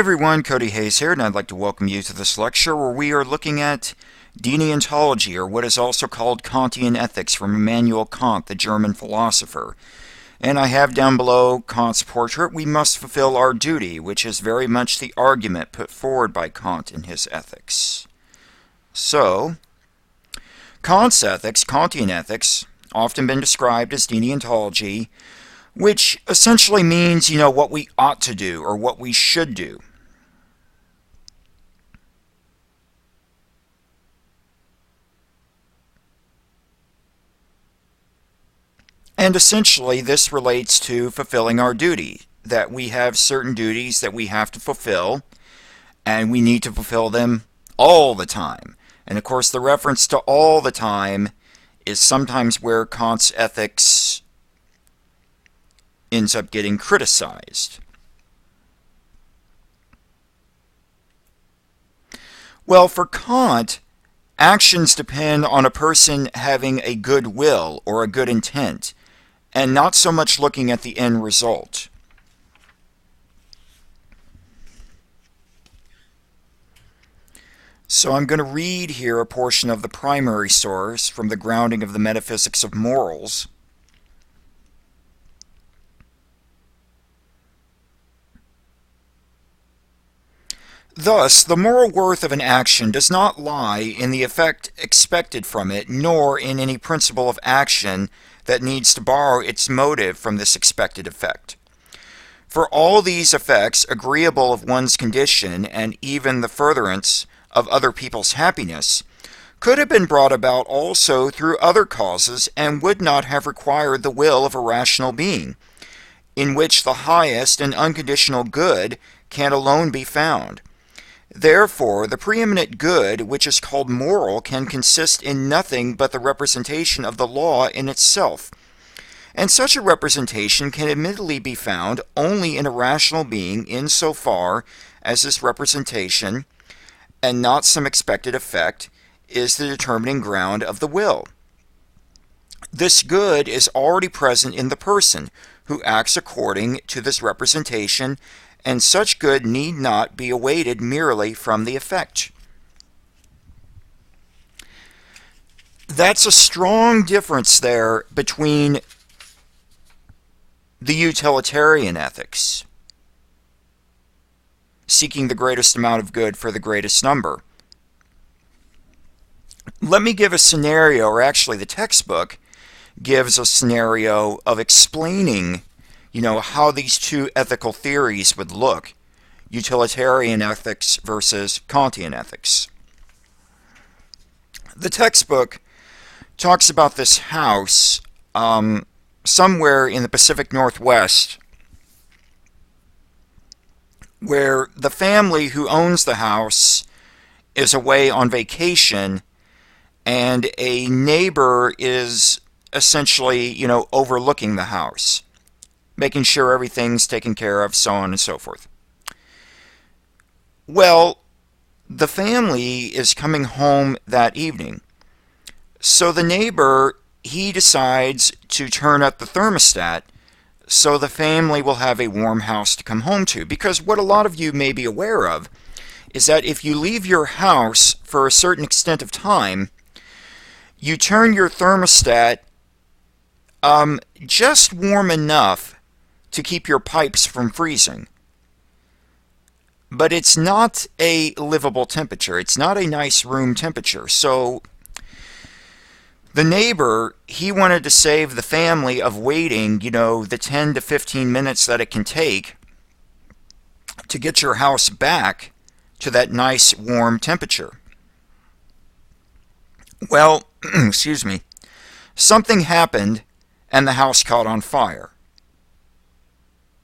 everyone, Cody Hayes here, and I'd like to welcome you to this lecture where we are looking at Dini ontology, or what is also called Kantian ethics, from Immanuel Kant, the German philosopher. And I have down below Kant's portrait, "We must fulfill our duty," which is very much the argument put forward by Kant in his ethics. So, Kant's ethics, Kantian ethics, often been described as Dini ontology, which essentially means, what we ought to do or what we should do. And essentially, this relates to fulfilling our duty, that we have certain duties that we have to fulfill, and we need to fulfill them all the time. And of course, the reference to all the time is sometimes where Kant's ethics ends up getting criticized. Well, for Kant, actions depend on a person having a good will or a good intent, and not so much looking at the end result. So I'm going to read here a portion of the primary source from the Grounding of the Metaphysics of Morals. Thus, the moral worth of an action does not lie in the effect expected from it, nor in any principle of action that needs to borrow its motive from this expected effect. For all these effects, agreeable of one's condition, and even the furtherance of other people's happiness, could have been brought about also through other causes, and would not have required the will of a rational being, in which the highest and unconditional good can alone be found. Therefore, the preeminent good, which is called moral, can consist in nothing but the representation of the law in itself. And such a representation can admittedly be found only in a rational being insofar as this representation, and not some expected effect, is the determining ground of the will. This good is already present in the person who acts according to this representation, and such good need not be awaited merely from the effect. That's a strong difference there between the utilitarian ethics, seeking the greatest amount of good for the greatest number. Let me give a scenario, or actually the textbook gives a scenario of explaining how these two ethical theories would look: utilitarian ethics versus Kantian ethics. The textbook talks about this house somewhere in the Pacific Northwest, where the family who owns the house is away on vacation, and a neighbor is essentially, overlooking the house, making sure everything's taken care of, so on and so forth. Well, the family is coming home that evening. So the neighbor, he decides to turn up the thermostat so the family will have a warm house to come home to. Because what a lot of you may be aware of is that if you leave your house for a certain extent of time, you turn your thermostat just warm enough to keep your pipes from freezing. But it's not a livable temperature. It's not a nice room temperature. So the neighbor, he wanted to save the family of waiting, the 10 to 15 minutes that it can take to get your house back to that nice warm temperature. Well, excuse me, something happened and the house caught on fire.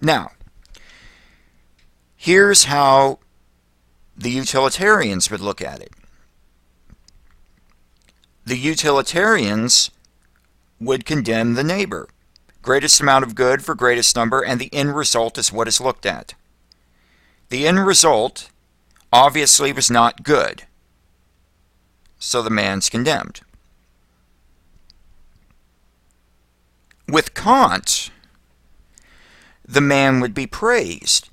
Now, here's how the utilitarians would look at it. The utilitarians would condemn the neighbor. Greatest amount of good for greatest number, and the end result is what is looked at. The end result obviously was not good, so the man's condemned. With Kant, the man would be praised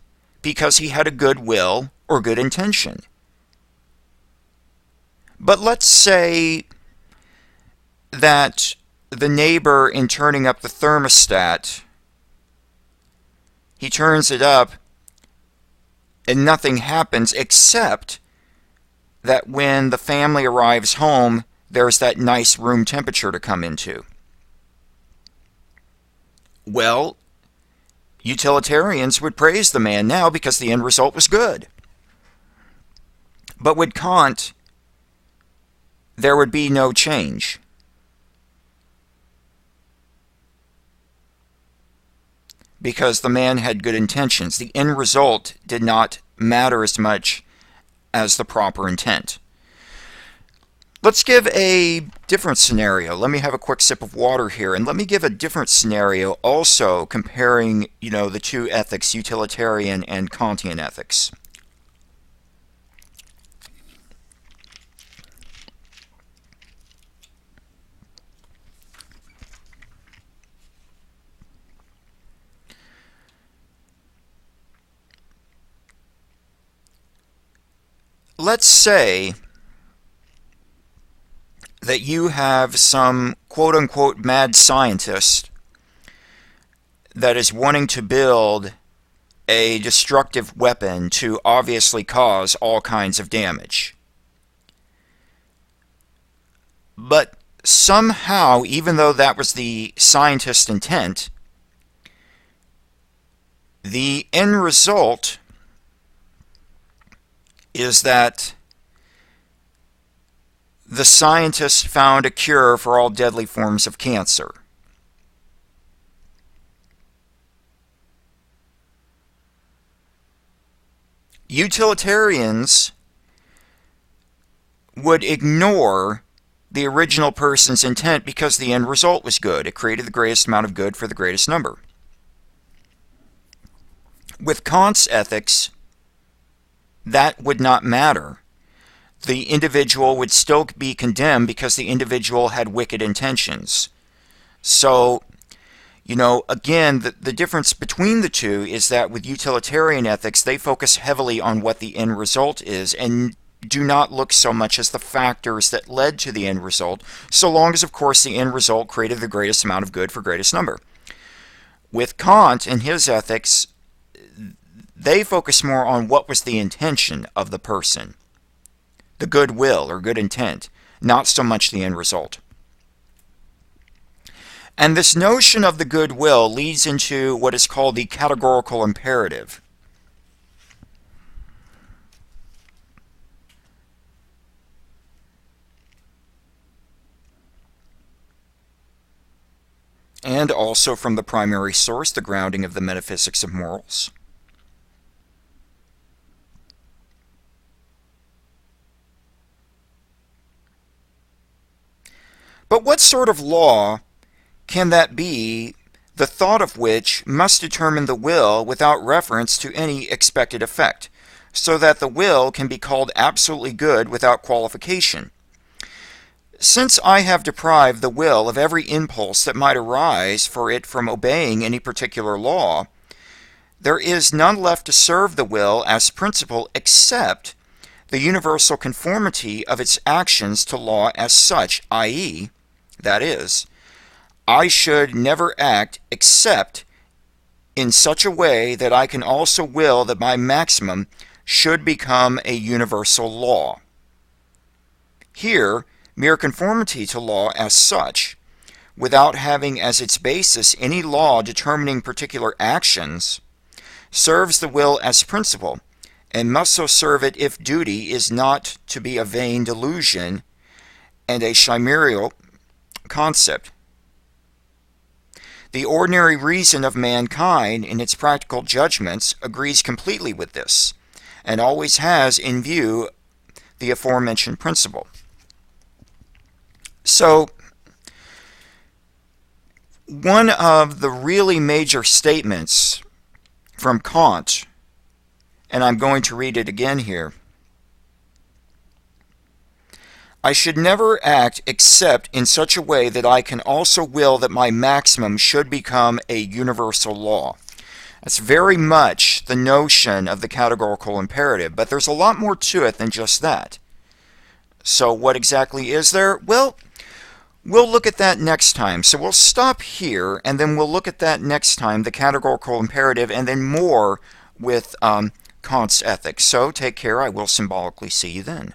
because he had a good will or good intention. But let's say that the neighbor, in turning up the thermostat, he turns it up and nothing happens except that when the family arrives home, there's that nice room temperature to come into. Well, utilitarians would praise the man now because the end result was good. But with Kant, there would be no change. Because the man had good intentions. The end result did not matter as much as the proper intent. Let's give a different scenario. Let me have a quick sip of water here, and let me give a different scenario also comparing, the two ethics, utilitarian and Kantian ethics. Let's say that you have some quote-unquote mad scientist that is wanting to build a destructive weapon to obviously cause all kinds of damage. But somehow, even though that was the scientist's intent, the end result is that the scientist found a cure for all deadly forms of cancer. Utilitarians would ignore the original person's intent because the end result was good. It created the greatest amount of good for the greatest number. With Kant's ethics, that would not matter. The individual would still be condemned because the individual had wicked intentions. So, again, the difference between the two is that with utilitarian ethics, they focus heavily on what the end result is and do not look so much as the factors that led to the end result, so long as, of course, the end result created the greatest amount of good for greatest number. With Kant and his ethics, they focus more on what was the intention of the person, the good will or good intent, not so much the end result. And this notion of the good will leads into what is called the categorical imperative. And also from the primary source, the grounding of the metaphysics of morals. But what sort of law can that be, the thought of which must determine the will without reference to any expected effect, so that the will can be called absolutely good without qualification? Since I have deprived the will of every impulse that might arise for it from obeying any particular law, there is none left to serve the will as principle except the universal conformity of its actions to law as such, i.e., that is, I should never act except in such a way that I can also will that my maximum should become a universal law. Here, mere conformity to law as such, without having as its basis any law determining particular actions, serves the will as principle, and must so serve it if duty is not to be a vain delusion and a chimerical concept. The ordinary reason of mankind in its practical judgments agrees completely with this, and always has in view the aforementioned principle. So, one of the really major statements from Kant, and I'm going to read it again here, I should never act except in such a way that I can also will that my maximum should become a universal law. That's very much the notion of the categorical imperative, but there's a lot more to it than just that. So what exactly is there? Well, we'll look at that next time. So we'll stop here, and then we'll look at that next time, the categorical imperative, and then more with Kant's ethics. So take care. I will symbolically see you then.